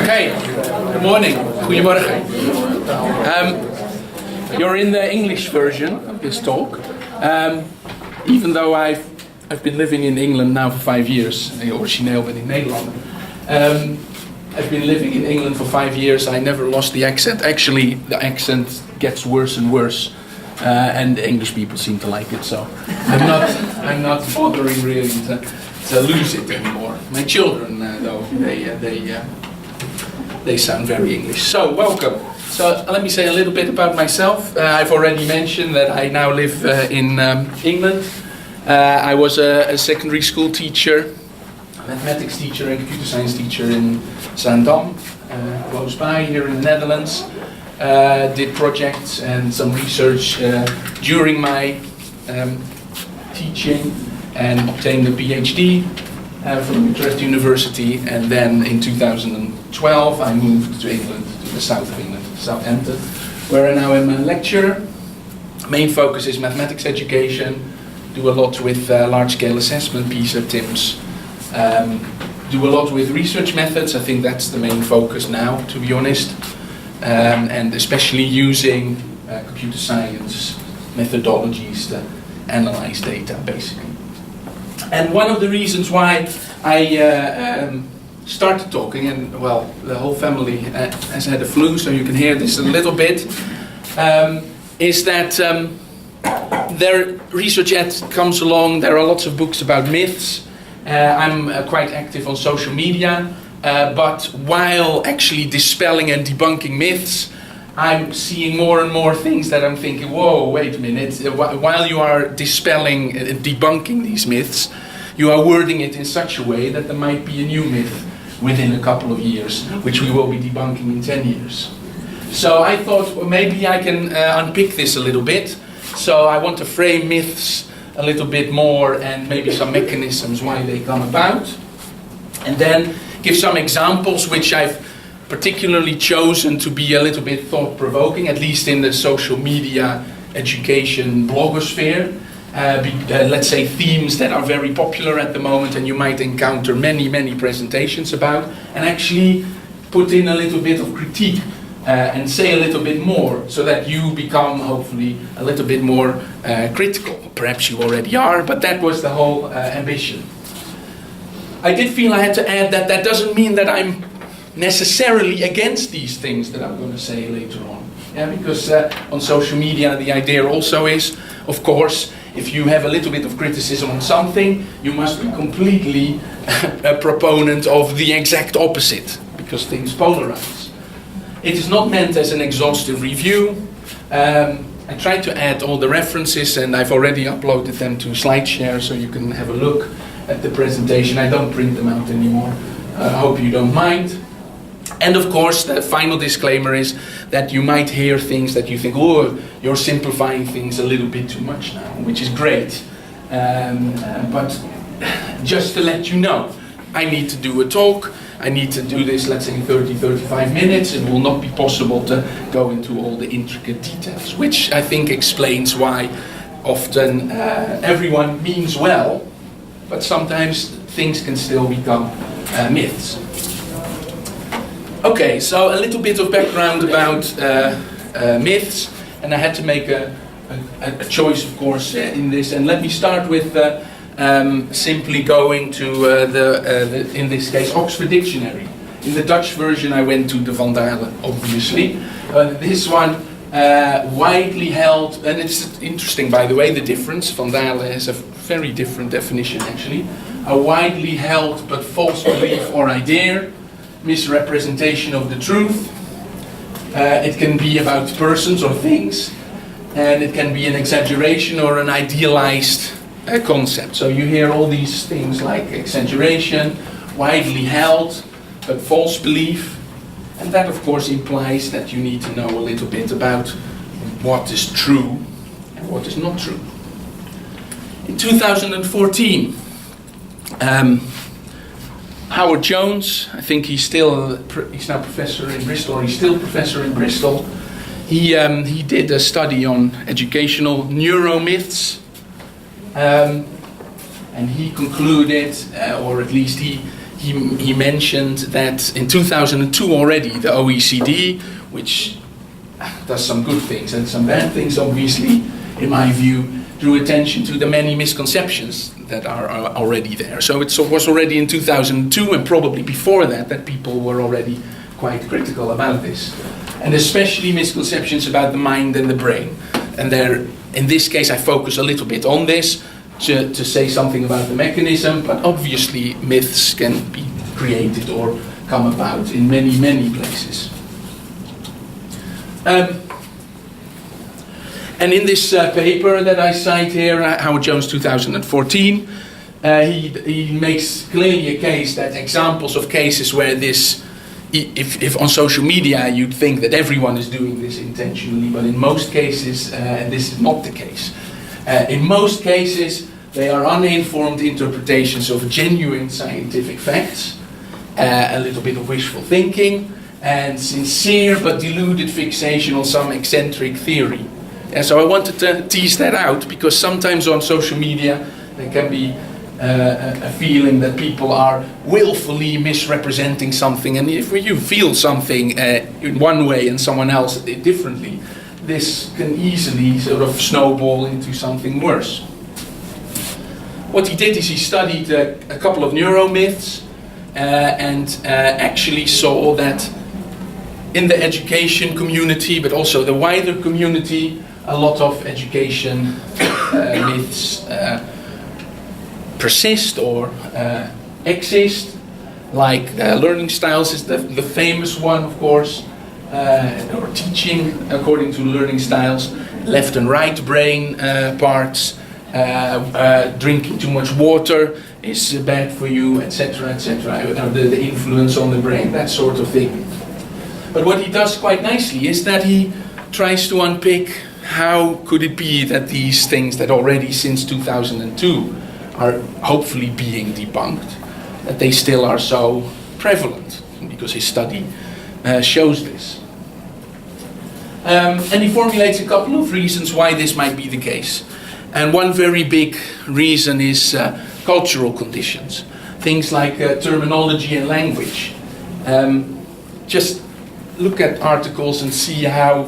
Okay, good morning. Goedemorgen. You're in the English version of this talk. Even though I've been living in England now for 5 years. Origineel ben ik Nederlander. I've been living in England for 5 years. I never lost the accent. Actually, the accent gets worse and worse. And the English people seem to like it, so I'm not bothering really to lose it anymore. My children, though, they sound very English. So welcome. So let me say a little bit about myself. I've already mentioned that I now live in England. I was a secondary school teacher, a mathematics teacher and computer science teacher in Amsterdam, close by here in the Netherlands. Did projects and some research during my teaching and obtained a PhD from Utrecht University, and then in 2012 I moved to England, to the south of England, Southampton, where I now am a lecturer. Main focus is mathematics education, do a lot with large-scale assessment, PISA, TIMSS, do a lot with research methods. I think that's the main focus now, to be honest. And especially using computer science methodologies to analyze data, basically. And one of the reasons why I started talking, and well, the whole family has had a flu, so you can hear this a little bit, is that their research comes along. There are lots of books about myths. I'm quite active on social media. But while actually dispelling and debunking myths, I'm seeing more and more things that I'm thinking, whoa, wait a minute, while you are dispelling and debunking these myths, you are wording it in such a way that there might be a new myth within a couple of years, which we will be debunking in 10 years. So I thought, well, maybe I can unpick this a little bit. So I want to frame myths a little bit more and maybe some mechanisms why they come about. And then give some examples which I've particularly chosen to be a little bit thought-provoking, at least in the social media education blogosphere. Let's say themes that are very popular at the moment and you might encounter many presentations about, and actually put in a little bit of critique and say a little bit more so that you become hopefully a little bit more critical. Perhaps you already are, but that was the whole ambition. I did feel I had to add that that doesn't mean that I'm necessarily against these things that I'm going to say later on. Yeah, because on social media the idea also is, of course, if you have a little bit of criticism on something, you must be completely a proponent of the exact opposite, because things polarize. It is not meant as an exhaustive review. I tried to add all the references and I've already uploaded them to SlideShare so you can have a look at the presentation. I don't print them out anymore. I hope you don't mind. And of course, the final disclaimer is that you might hear things that you think, oh, you're simplifying things a little bit too much now, which is great. But just to let you know, I need to do a talk. I need to do this, let's say, in 30-35 minutes. It will not be possible to go into all the intricate details, which I think explains why often everyone means well, but sometimes things can still become myths. Okay, so a little bit of background about myths, and I had to make a choice, of course, in this. And let me start with simply going to in this case, Oxford Dictionary. In the Dutch version, I went to the Van Dalen, obviously. This one, widely held, and it's interesting, by the way, the difference. Van Dalen has a very different definition, actually. A widely held but false belief or idea, misrepresentation of the truth. It can be about persons or things, and it can be an exaggeration or an idealized concept. So you hear all these things like exaggeration, widely held, but false belief. And that, of course, implies that you need to know a little bit about what is true and what is not true. In 2014, Howard Jones, I think he's now professor in Bristol, or he's still professor in Bristol. He did a study on educational neuromyths, and he concluded, or at least he he mentioned that in 2002 already, the OECD, which does some good things and some bad things, obviously, in my view, drew attention to the many misconceptions that are already there. So it was already in 2002, and probably before that people were already quite critical about this. And especially misconceptions about the mind and the brain. And there, in this case, I focus a little bit on this to say something about the mechanism, but obviously myths can be created or come about in many, many places. And in this paper that I cite here, Howard Jones 2014, he makes clearly a case that examples of cases where this, if on social media you'd think that everyone is doing this intentionally, but in most cases this is not the case. In most cases they are uninformed interpretations of genuine scientific facts, a little bit of wishful thinking, and sincere but deluded fixation on some eccentric theory. And so I wanted to tease that out, because sometimes on social media there can be a feeling that people are willfully misrepresenting something, and if you feel something in one way and someone else differently, this can easily sort of snowball into something worse. What he did is he studied a couple of neuromyths and actually saw that in the education community, but also the wider community, a lot of education myths persist or exist, like learning styles is the famous one, of course, or teaching according to learning styles, left and right brain parts, drinking too much water is bad for you, etc., etc., the influence on the brain, that sort of thing. But what he does quite nicely is that he tries to unpick how could it be that these things that already since 2002 are hopefully being debunked, that they still are so prevalent, because his study shows this. And he formulates a couple of reasons why this might be the case. And one very big reason is cultural conditions. Things like terminology and language. Just look at articles and see how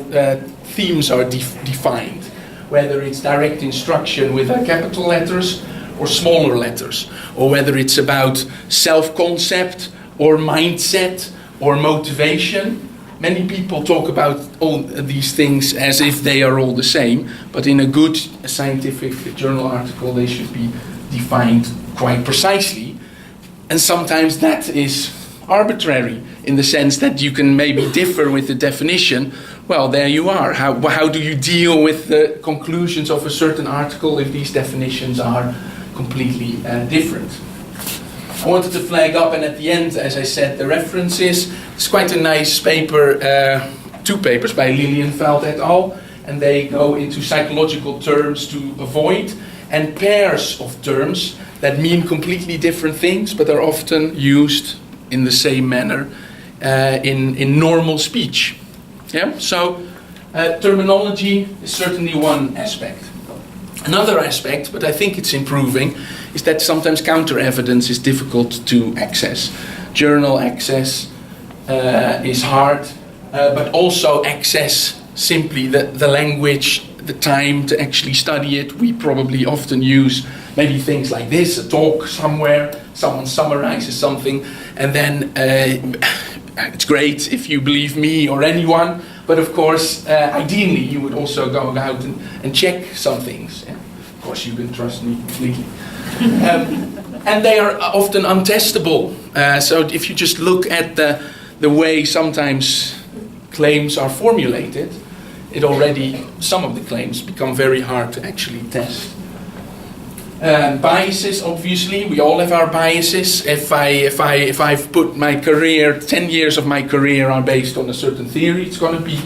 themes are defined, whether it's direct instruction with capital letters or smaller letters, or whether it's about self-concept or mindset or motivation. Many people talk about all these things as if they are all the same, but in a good scientific journal article they should be defined quite precisely. And sometimes that is arbitrary, in the sense that you can maybe differ with the definition. Well, there you are. How do you deal with the conclusions of a certain article if these definitions are completely different? I wanted to flag up, and at the end, as I said, the references. It's quite a nice paper, two papers by Lilienfeld et al., and they go into psychological terms to avoid, and pairs of terms that mean completely different things, but are often used in the same manner in normal speech. Yeah? So terminology is certainly one aspect. Another aspect, but I think it's improving, is that sometimes counter-evidence is difficult to access. Journal access is hard, but also access simply the language, the time to actually study it. We probably often use maybe things like this, a talk somewhere, someone summarizes something, and then it's great if you believe me or anyone, but of course, ideally you would also go out and check some things. Yeah. Of course, you can trust me completely. And they are often untestable. So if you just look at the way sometimes claims are formulated, some of the claims become very hard to actually test. Biases, obviously, we all have our biases. If I've put my career, 10 years of my career are based on a certain theory, it's going to be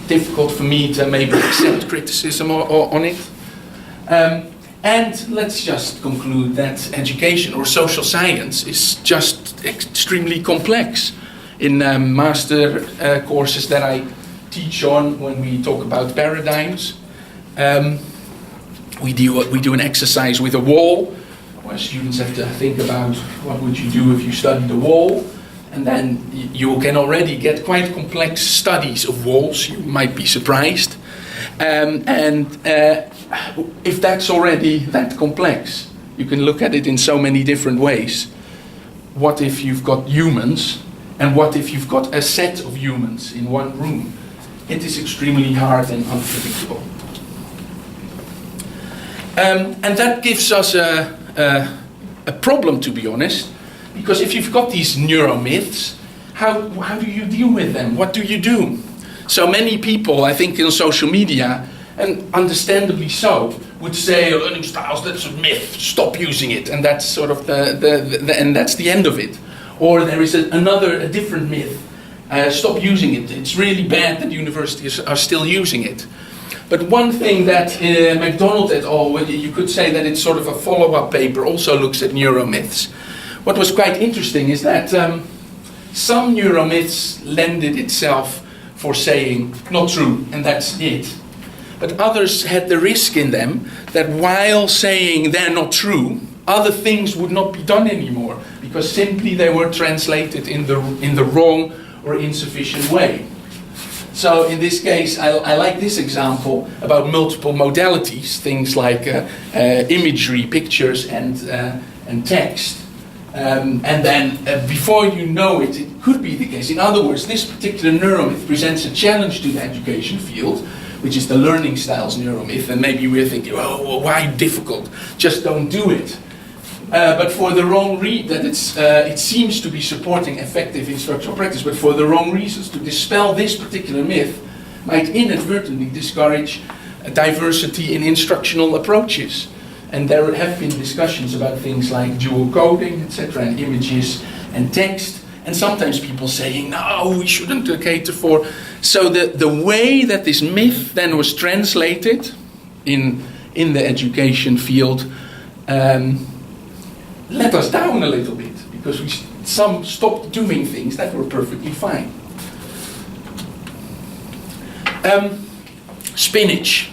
difficult for me to maybe accept criticism on it. And let's just conclude that education or social science is just extremely complex. In master courses that I teach on, when we talk about paradigms, we do an exercise with a wall where students have to think about what would you do if you studied a wall, and then you can already get quite complex studies of walls. You might be surprised. If that's already that complex, you can look at it in so many different ways. What if you've got humans, and what if you've got a set of humans in one room? It is extremely hard and unpredictable. And that gives us a problem, to be honest, because if you've got these neuromyths, how do you deal with them? What do you do? So many people, I think, in social media, and understandably so, would say, learning styles, that's a myth, stop using it, and that's sort of and that's the end of it. Or there is a different myth, stop using it, it's really bad that universities are still using it. But one thing that MacDonald et al., you could say that it's sort of a follow-up paper, also looks at neuromyths. What was quite interesting is that some neuromyths lended itself for saying not true, and that's it. But others had the risk in them that while saying they're not true, other things would not be done anymore, because simply they were translated in the wrong or insufficient way. So in this case, I like this example about multiple modalities, things like imagery, pictures, and text. And then before you know it, it could be the case. In other words, this particular neuromyth presents a challenge to the education field, which is the learning styles neuromyth. And maybe we're thinking, oh, well, why difficult? Just don't do it. But for the wrong reason, it seems to be supporting effective instructional practice, but for the wrong reasons. To dispel this particular myth might inadvertently discourage diversity in instructional approaches. And there have been discussions about things like dual coding, etc., and images and text, and sometimes people saying, no, we shouldn't cater for. So the way that this myth then was translated in the education field let us down a little bit, because some stopped doing things that were perfectly fine. Spinach.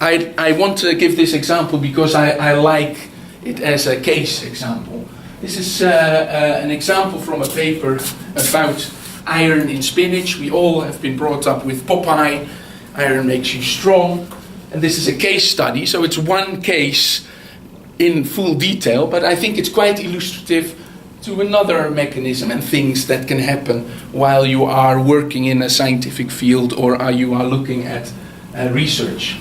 I want to give this example because I like it as a case example. This is an example from a paper about iron in spinach. We all have been brought up with Popeye, iron makes you strong. And this is a case study, so it's one case in full detail, but I think it's quite illustrative to another mechanism and things that can happen while you are working in a scientific field or you are looking at research.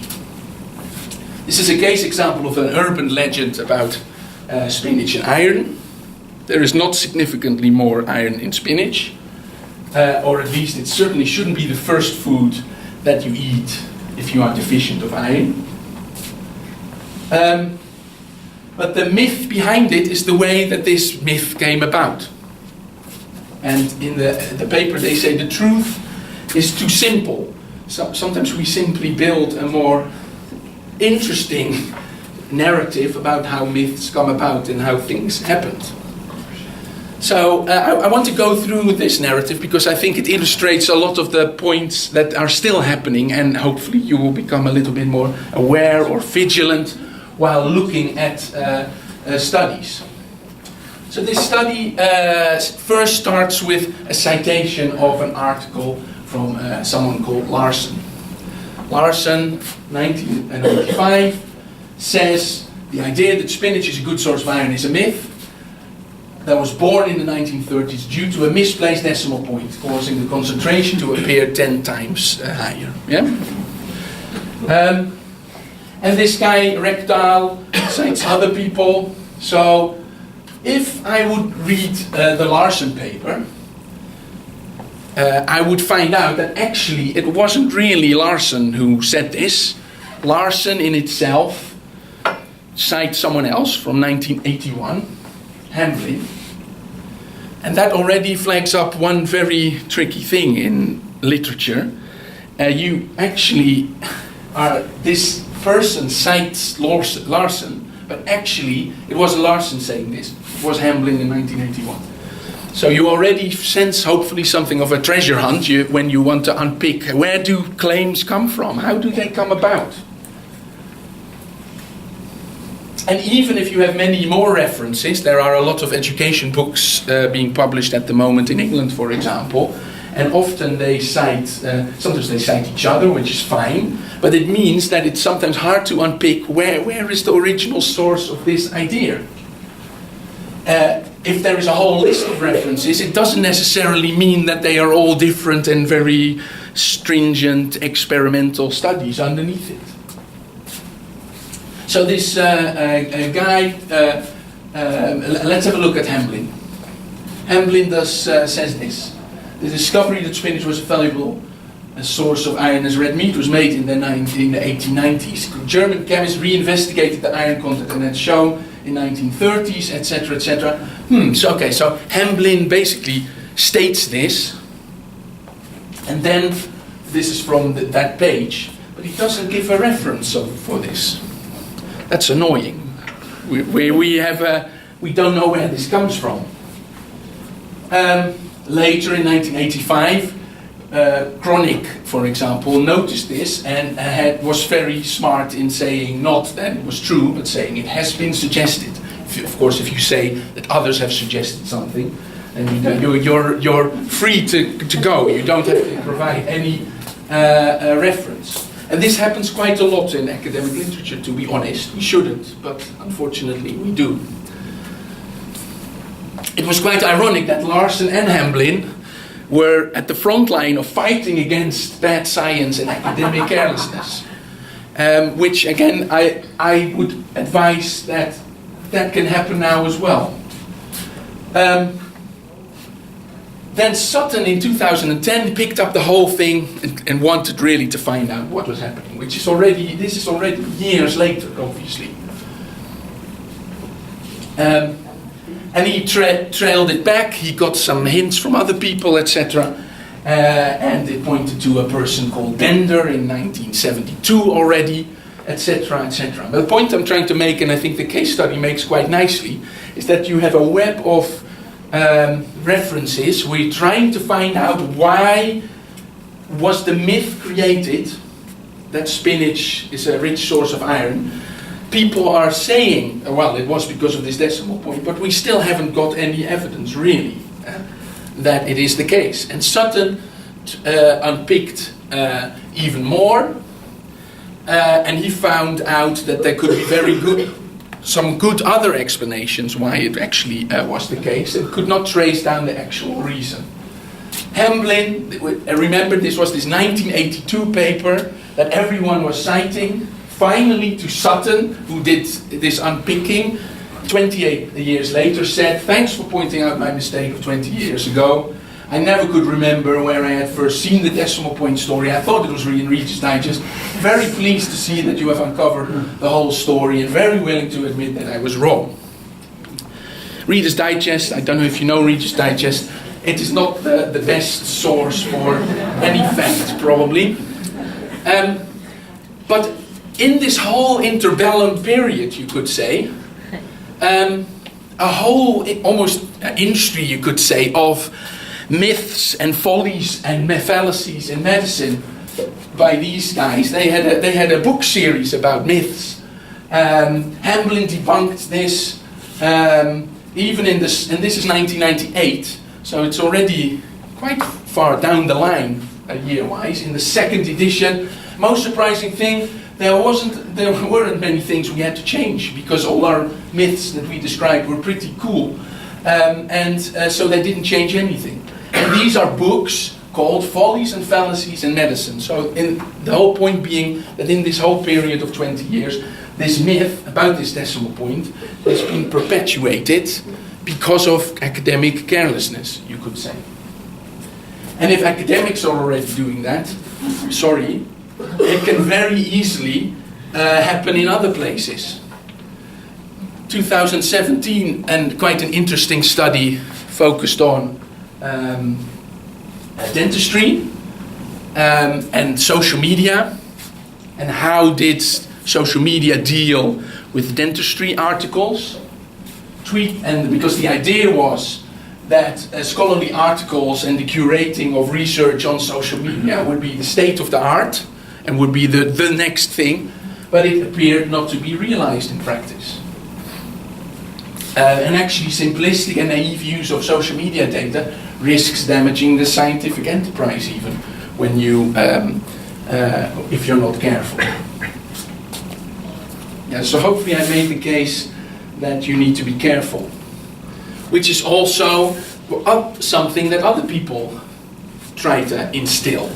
This is a case example of an urban legend about spinach and iron. There is not significantly more iron in spinach, or at least it certainly shouldn't be the first food that you eat if you are deficient of iron. But the myth behind it is the way that this myth came about. And in the paper they say the truth is too simple. So sometimes we simply build a more interesting narrative about how myths come about and how things happened. So I want to go through this narrative because I think it illustrates a lot of the points that are still happening, and hopefully you will become a little bit more aware or vigilant while looking at studies. So this study first starts with a citation of an article from someone called Larson. Larson, 1995, says the idea that spinach is a good source of iron is a myth that was born in the 1930s due to a misplaced decimal point, causing the concentration to appear 10 times higher. Yeah? And this guy, Rectile, cites other people. So if I would read the Larson paper, I would find out that actually it wasn't really Larson who said this. Larson in itself cites someone else from 1981, Hamblin. And that already flags up one very tricky thing in literature. You actually are, this person cites Larson, but actually it wasn't Larson saying this, it was Hamblin in 1981. So you already sense hopefully something of a treasure hunt when you want to unpick where do claims come from, how do they come about? And even if you have many more references, there are a lot of education books being published at the moment in England, for example, and often they cite, sometimes they cite each other, which is fine, but it means that it's sometimes hard to unpick where is the original source of this idea. If there is a whole list of references, it doesn't necessarily mean that they are all different and very stringent experimental studies underneath it. So this guy, let's have a look at Hamblin. Hamblin says this: the discovery that spinach was a valuable source of iron as red meat was made in the 1890s. German chemists reinvestigated the iron content and had shown in 1930s, etc., etc. So Hamblin basically states this, and then this is from that page, but he doesn't give a reference for this. That's annoying. We don't know where this comes from. Later in 1985, Chronic, for example, noticed this and was very smart in saying not that it was true, but saying it has been suggested. Of course, if you say that others have suggested something, then you're free to go. You don't have to provide any reference. And this happens quite a lot in academic literature, to be honest. We shouldn't, but unfortunately we do. It was quite ironic that Larson and Hamblin were at the front line of fighting against bad science and academic carelessness. Which again, I would advise that can happen now as well. Then Sutton in 2010 picked up the whole thing and wanted really to find out what was happening, this is already years later, obviously. And he trailed it back, he got some hints from other people, etc. And it pointed to a person called Bender in 1972 already, etc., etc. But the point I'm trying to make, and I think the case study makes quite nicely, is that you have a web of references. We're trying to find out why was the myth created that spinach is a rich source of iron. People are saying, well, it was because of this decimal point, but we still haven't got any evidence, really, that it is the case. And Sutton unpicked even more, and he found out that there could be some good other explanations why it actually was the case, and could not trace down the actual reason. Hamblin, remember this was this 1982 paper that everyone was citing, finally to Sutton, who did this unpicking, 28 years later, said, "Thanks for pointing out my mistake of 20 years ago. I never could remember where I had first seen the decimal point story. I thought it was in Reader's Digest. Very pleased to see that you have uncovered the whole story and very willing to admit that I was wrong." Reader's Digest, I don't know if you know Reader's Digest, it is not the best source for any fact, probably. But in this whole interbellum period, you could say, a whole almost industry, you could say, of myths and follies and fallacies in medicine by these guys. They had a book series about myths. Hamblin debunked this even in this, and this is 1998, so it's already quite far down the line year-wise. In the second edition, most surprising thing, there weren't many things we had to change because all our myths that we described were pretty cool, so they didn't change anything. And these are books called Follies and Fallacies in Medicine. So the whole point being that in this whole period of 20 years, this myth about this decimal point has been perpetuated because of academic carelessness, you could say. And if academics are already doing that, sorry, it can very easily happen in other places. 2017, and quite an interesting study focused on dentistry and social media, and how did social media deal with dentistry articles. And because the idea was that scholarly articles and the curating of research on social media would be the state of the art and would be the next thing, but it appeared not to be realized in practice. And actually simplistic and naive use of social media data risks damaging the scientific enterprise even when you, if you're not careful. Yeah, so hopefully I made the case that you need to be careful, which is also something that other people try to instill.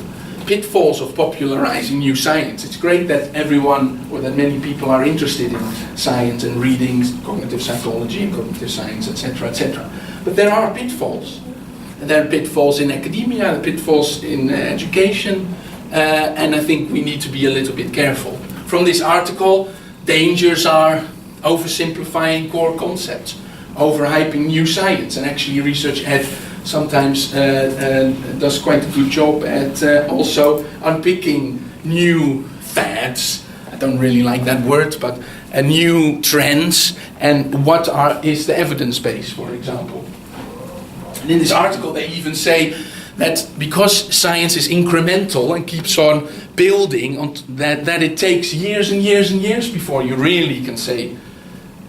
Pitfalls of popularizing new science. It's great that everyone, or that many people are interested in science and reading cognitive psychology and cognitive science, etc., etc. But there are pitfalls. There are pitfalls in academia, there are pitfalls in education, and I think we need to be a little bit careful. From this article, dangers are oversimplifying core concepts, overhyping new science, and actually Research Ed sometimes does quite a good job at also unpicking new fads. I don't really like that word, but new trends, and what is the evidence base, for example. And in this article they even say that because science is incremental and keeps on building, that it takes years and years and years before you really can say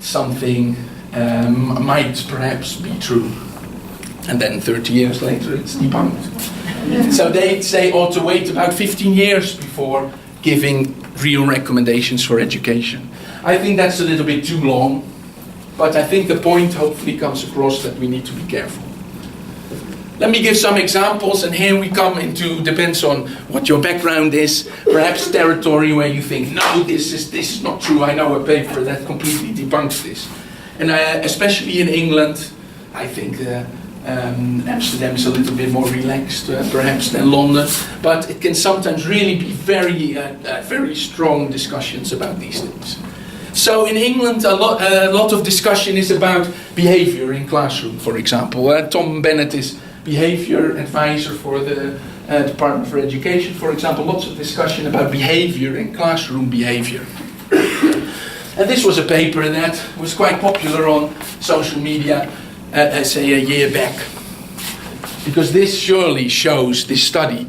something might perhaps be true. And then 30 years later it's debunked. So they say ought to wait about 15 years before giving real recommendations for education. I think that's a little bit too long, but I think the point hopefully comes across that we need to be careful. Let me give some examples, and here we come into, depends on what your background is, perhaps territory where you think, no, this is not true, I know a paper that completely debunks this. And especially in England, I think Amsterdam is a little bit more relaxed perhaps than London, but it can sometimes really be very strong discussions about these things. So in England a lot of discussion is about behavior in classroom, for example. Tom Bennett is behavior advisor for the Department for Education, for example. Lots of discussion about behavior in classroom behavior. And this was a paper that was quite popular on social media, say a year back. Because this surely shows, this study,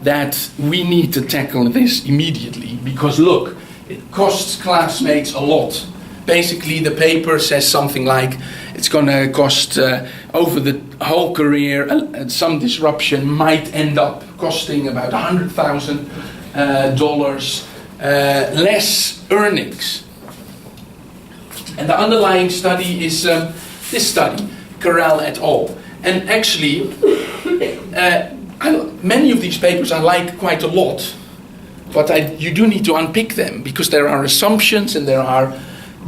that we need to tackle this immediately. Because look, it costs classmates a lot. Basically the paper says something like it's going to cost over the whole career, some disruption might end up costing about $100,000 less earnings. And the underlying study is this study, Carell et al. And actually, many of these papers I like quite a lot, but you do need to unpick them, because there are assumptions and there are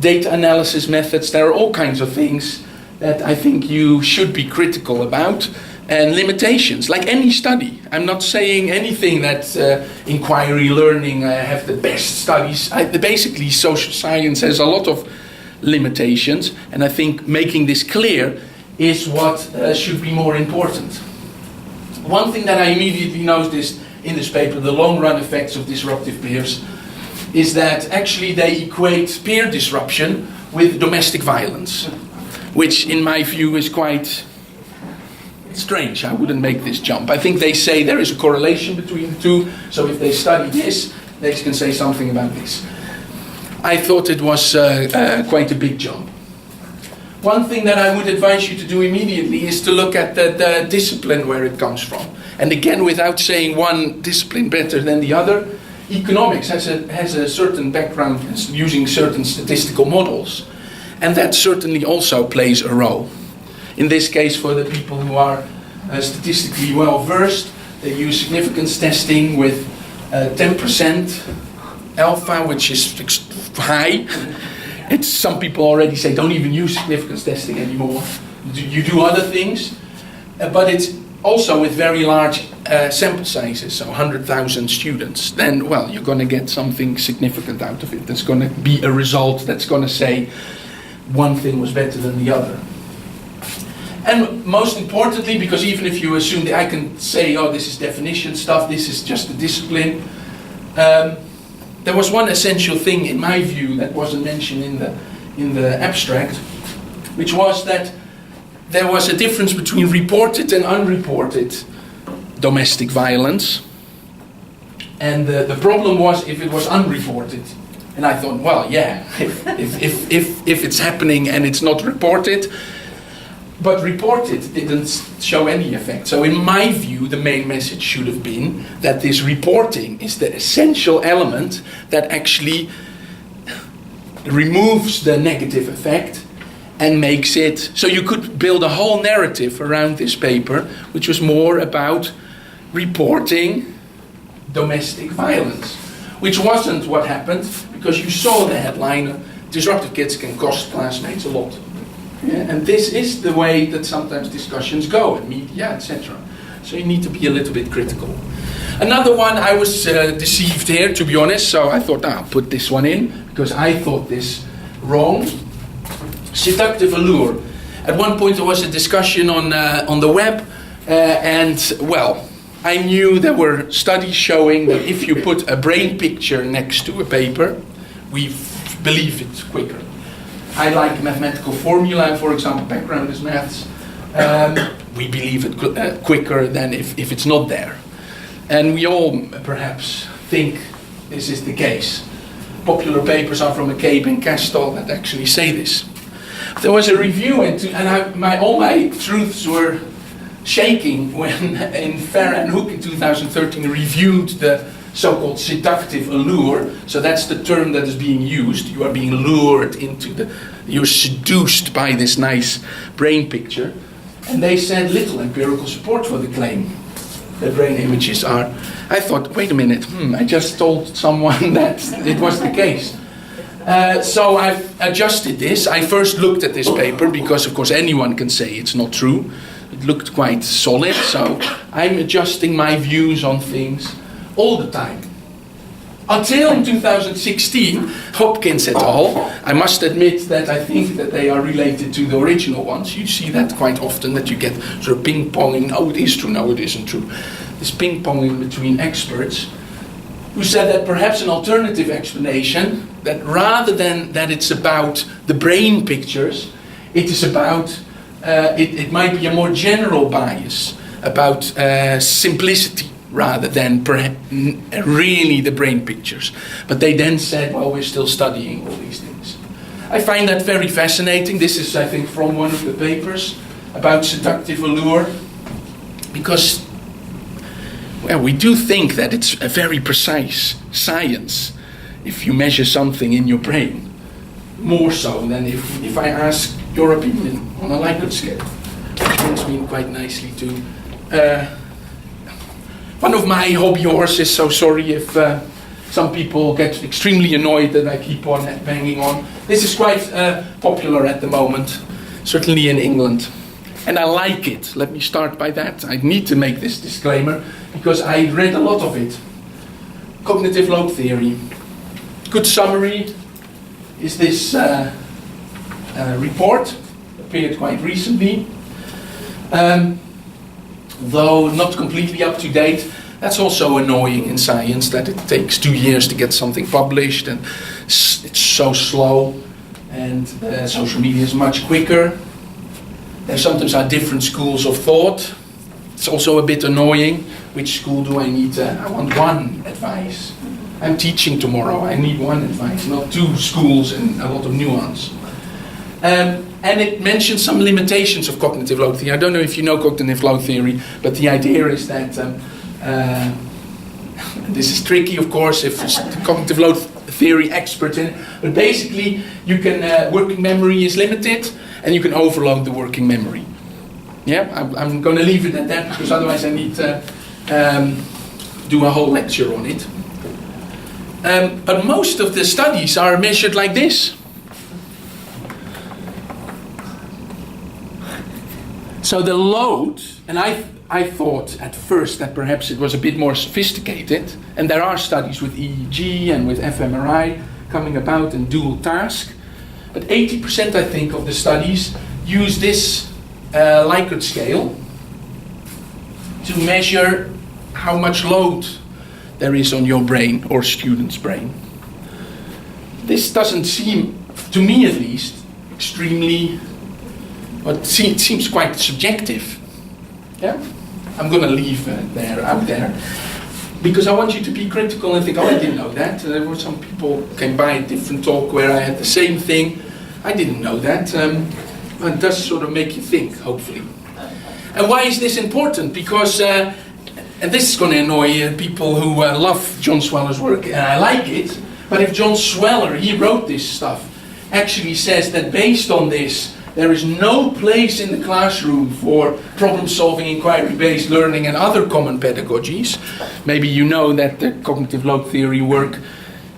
data analysis methods, there are all kinds of things that I think you should be critical about, and limitations, like any study. I'm not saying anything that inquiry learning have the best studies. Basically, social science has a lot of limitations, and I think making this clear is what should be more important. One thing that I immediately noticed in this paper, the long-run effects of disruptive peers, is that actually they equate peer disruption with domestic violence, which in my view is quite strange. I wouldn't make this jump. I think they say there is a correlation between the two, so if they study this, they can say something about this. I thought it was quite a big jump. One thing that I would advise you to do immediately is to look at the discipline where it comes from. And again, without saying one discipline better than the other, economics has a certain background using certain statistical models. And that certainly also plays a role. In this case, for the people who are statistically well versed, they use significance testing with 10% alpha, which is high. Some people already say don't even use significance testing anymore. You do other things, but it's also with very large sample sizes, so 100,000 students. Then, well, you're going to get something significant out of it. There's going to be a result that's going to say one thing was better than the other. And most importantly, because even if you assume that I can say, oh, this is definition stuff, this is just a discipline, there was one essential thing in my view that wasn't mentioned in the abstract, which was that there was a difference between reported and unreported domestic violence. And the problem was if it was unreported. And I thought, well, yeah, if it's happening and it's not reported, but reported didn't show any effect. So in my view, the main message should have been that this reporting is the essential element that actually removes the negative effect and makes it, so you could build a whole narrative around this paper, which was more about reporting domestic violence, which wasn't what happened, because you saw the headline, disruptive kids can cost classmates a lot. Yeah, and this is the way that sometimes discussions go in media, etc. So you need to be a little bit critical. Another one, I was deceived here, to be honest, so I thought, I'll put this one in, because I thought this wrong. Seductive allure. At one point there was a discussion on the web, and well, I knew there were studies showing that if you put a brain picture next to a paper, we believe it quicker. I like mathematical formula, for example, background is maths. We believe it quicker than if it's not there. And we all perhaps think this is the case. Popular papers are from McCabe and Castell that actually say this. There was a review, and all my truths were shaking when in Fair and Hook in 2013 reviewed the so-called seductive allure. So that's the term that is being used. You are being lured into you're seduced by this nice brain picture. And they said little empirical support for the claim that brain images are. I thought, wait a minute, I just told someone that it was the case. So I've adjusted this. I first looked at this paper because, of course, anyone can say it's not true. It looked quite solid, so I'm adjusting my views on things all the time. Until in 2016, Hopkins et al., I must admit that I think that they are related to the original ones. You see that quite often, that you get sort of ping-ponging, no it is true, no it isn't true. This ping-ponging between experts, who said that perhaps an alternative explanation, that rather than that it's about the brain pictures, it is about, it might be a more general bias about simplicity rather than really the brain pictures. But they then said, well, we're still studying all these things. I find that very fascinating. This is, I think, from one of the papers about seductive allure, because well, we do think that it's a very precise science if you measure something in your brain, more so than if I ask your opinion on a Likert scale, which brings me quite nicely to one of my hobby horses. So sorry if some people get extremely annoyed that I keep on banging on. This is quite popular at the moment, certainly in England. And I like it. Let me start by that. I need to make this disclaimer because I read a lot of it. Cognitive load theory. Good summary is this report, appeared quite recently. Though not completely up to date. That's also annoying in science, that it takes 2 years to get something published, and it's so slow, and social media is much quicker. There sometimes are different schools of thought. It's also a bit annoying. Which school do I need? I want one advice. I'm teaching tomorrow. I need one advice, not two schools and a lot of nuance. And it mentions some limitations of cognitive load theory. I don't know if you know cognitive load theory, but the idea is that this is tricky, of course, if the cognitive load theory expert in it. But basically, you can working memory is limited, and you can overload the working memory. Yeah, I'm going to leave it at that because otherwise I need to do a whole lecture on it. But most of the studies are measured like this. So the load, and I thought at first that perhaps it was a bit more sophisticated, and there are studies with EEG and with fMRI coming about and dual task, but 80% I think of the studies use this Likert scale to measure how much load there is on your brain or student's brain. This doesn't seem, to me at least, extremely, but it seems quite subjective. Yeah, I'm going to leave out there. because I want you to be critical and think, oh, I didn't know that. There were some people came by a different talk where I had the same thing. I didn't know that. It does sort of make you think, hopefully. And why is this important? Because, and this is going to annoy people who love John Sweller's work, and I like it, but if John Sweller, he wrote this stuff, actually says that based on this, there is no place in the classroom for problem-solving, inquiry-based learning and other common pedagogies. Maybe you know that the cognitive load theory work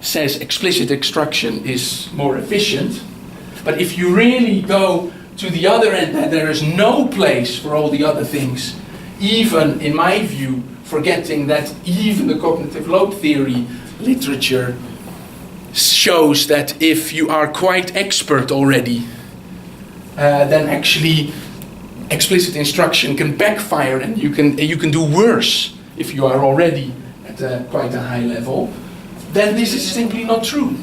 says explicit instruction is more efficient. But if you really go to the other end, that there is no place for all the other things, even, in my view, forgetting that even the cognitive load theory literature shows that if you are quite expert already, then actually explicit instruction can backfire, and you can do worse if you are already at quite a high level. Then this is simply not true.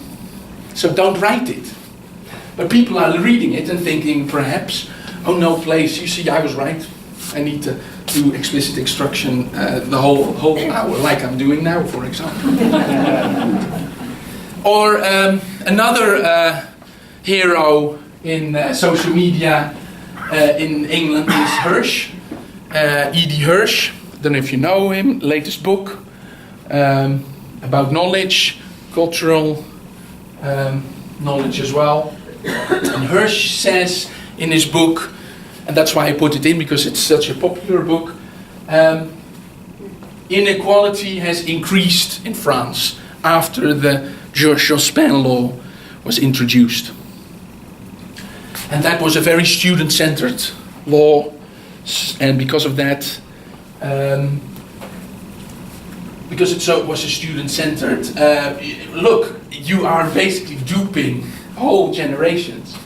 So don't write it. But people are reading it and thinking, perhaps, oh no place, you see, I was right. I need to do explicit instruction the whole hour, like I'm doing now, for example. Or another hero in social media in England is Hirsch, E.D. Hirsch. I don't know if you know him. Latest book about knowledge, cultural knowledge as well. And Hirsch says in his book, and that's why I put it in because it's such a popular book, inequality has increased in France after the Jospin law was introduced. And that was a very student-centered law, and because of that, because it was a student-centered, look, you are basically duping whole generations.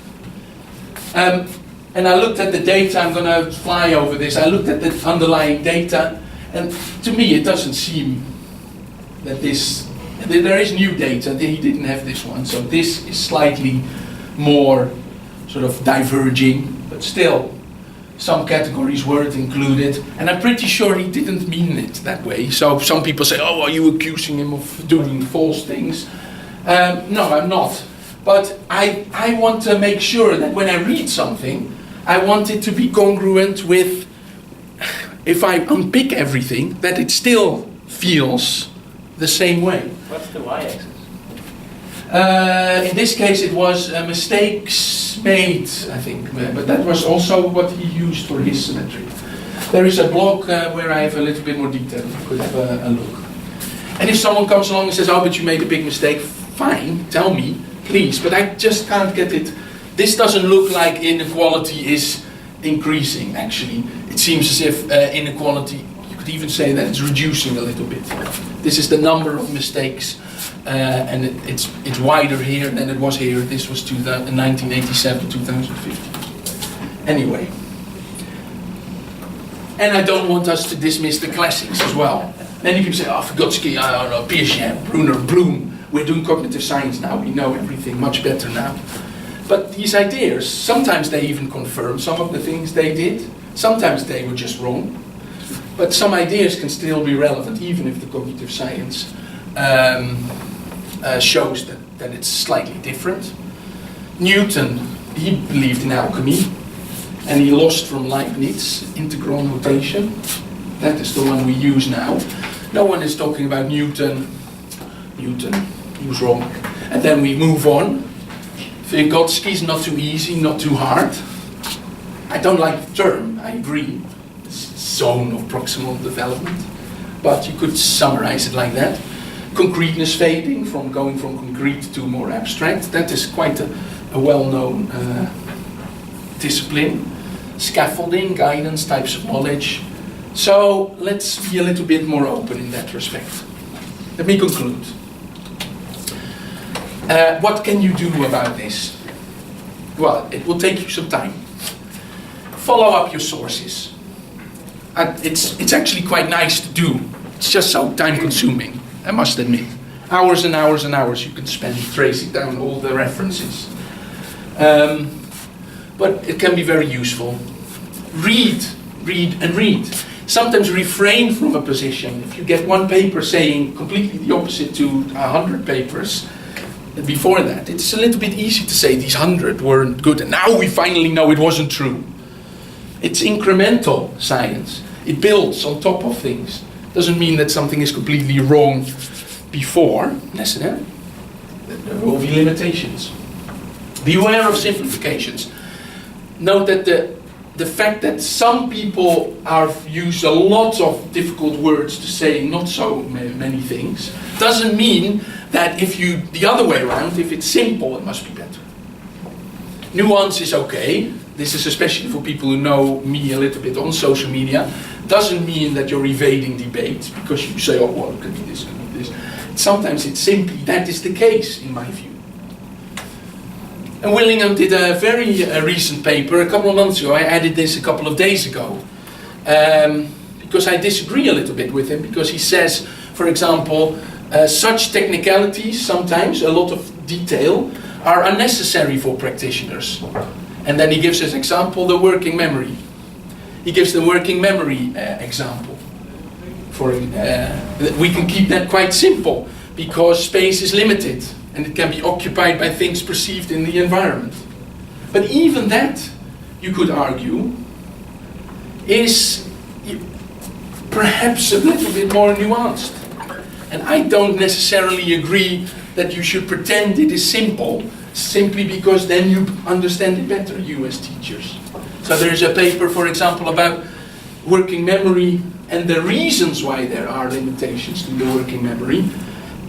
And I looked at the data, I'm going to fly over this, I looked at the underlying data, and to me it doesn't seem that there is new data, he didn't have this one, so this is slightly more sort of diverging, but still some categories weren't included, and I'm pretty sure he didn't mean it that way. So some people say, oh, are you accusing him of doing false things? No, I'm not. But I want to make sure that when I read something, I want it to be congruent with, if I unpick everything, that it still feels the same way. What's the y-axis? In this case it was mistakes made, I think, but that was also what he used for his symmetry. There is a blog where I have a little bit more detail, you could have a look. And if someone comes along and says, oh, but you made a big mistake, fine, tell me, please, but I just can't get it. This doesn't look like inequality is increasing, actually. It seems as if inequality, you could even say that it's reducing a little bit. This is the number of mistakes. And it's wider here than it was here. This was 1987, 2015. Anyway. And I don't want us to dismiss the classics as well. Many people say, oh, Vygotsky, I don't know, Piaget, Brunner, Bloom. We're doing cognitive science now. We know everything much better now. But these ideas, sometimes they even confirm some of the things they did. Sometimes they were just wrong. But some ideas can still be relevant, even if the cognitive science shows that it's slightly different. Newton, he believed in alchemy, and he lost from Leibniz integral notation. That is the one we use now. No one is talking about Newton. Newton, he was wrong. And then we move on. Vygotsky is not too easy, not too hard. I don't like the term, I agree. Zone of proximal development. But you could summarize it like that. Concreteness fading, from going from concrete to more abstract. That is quite a well-known discipline. Scaffolding, guidance, types of knowledge. So let's be a little bit more open in that respect. Let me conclude. What can you do about this? Well, it will take you some time. Follow up your sources. It's actually quite nice to do. It's just so time-consuming, I must admit. Hours and hours and hours you can spend tracing down all the references. But it can be very useful. Read, read, and read. sometimes refrain from a position. If you get one paper saying completely the opposite to 100 papers before that, it's a little bit easy to say these 100 weren't good and now we finally know it wasn't true. It's incremental science. It builds on top of things. Doesn't mean that something is completely wrong before. Listen, there will be limitations. Beware of simplifications. Note that the fact that some people use a lot of difficult words to say not so many things doesn't mean that the other way around, if it's simple, it must be better. Nuance is okay. This is especially for people who know me a little bit on social media. Doesn't mean that you're evading debate because you say, oh, well, it could be this, could be this. Sometimes it's simply that is the case, in my view. And Willingham did a very recent paper a couple of months ago. I added this a couple of days ago because I disagree a little bit with him, because he says, for example, such technicalities, sometimes a lot of detail, are unnecessary for practitioners. And then he gives as example the working memory. He gives the working memory example. We can keep that quite simple because space is limited and it can be occupied by things perceived in the environment. But even that, you could argue, is perhaps a little bit more nuanced. And I don't necessarily agree that you should pretend it is simple simply because then you understand it better, you as teachers. So there is a paper, for example, about working memory and the reasons why there are limitations to the working memory.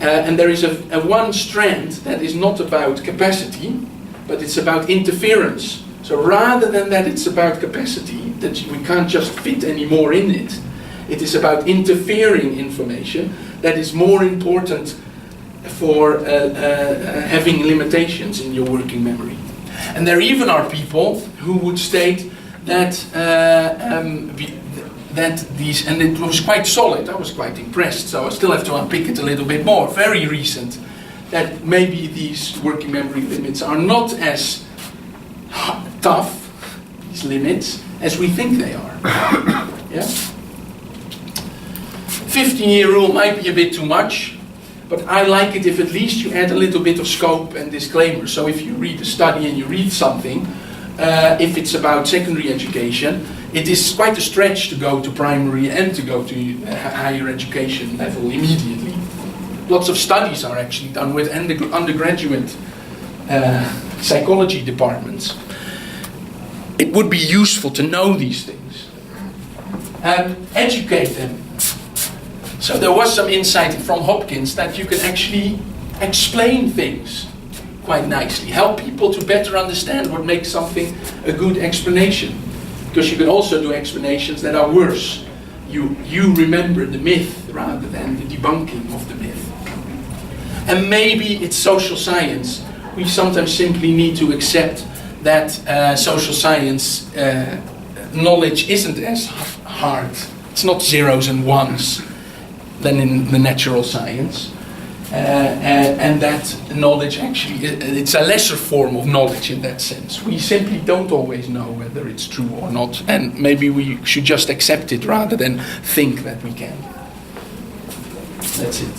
And there is a one strand that is not about capacity, but it's about interference. So rather than that it's about capacity, that we can't just fit any more in it, it is about interfering information that is more important for having limitations in your working memory. And there even are people who would state that these, and it was quite solid, I was quite impressed, so I still have to unpick it a little bit more, very recent, that maybe these working memory limits are not as tough, these limits, as we think they are. Yeah? 15-year rule might be a bit too much, but I like it if at least you add a little bit of scope and disclaimer. So if you read a study and you read something, if it's about secondary education, it is quite a stretch to go to primary and to go to higher education level immediately. Lots of studies are actually done with undergraduate psychology departments. It would be useful to know these things and educate them. So there was some insight from Hopkins that you can actually explain things quite nicely, help people to better understand what makes something a good explanation. Because you can also do explanations that are worse. You remember the myth rather than the debunking of the myth. And maybe it's social science. We sometimes simply need to accept that social science knowledge isn't as hard. It's not zeros and ones than in the natural science. And that knowledge actually, it's a lesser form of knowledge in that sense. We simply don't always know whether it's true or not, and maybe we should just accept it rather than think that we can. That's it.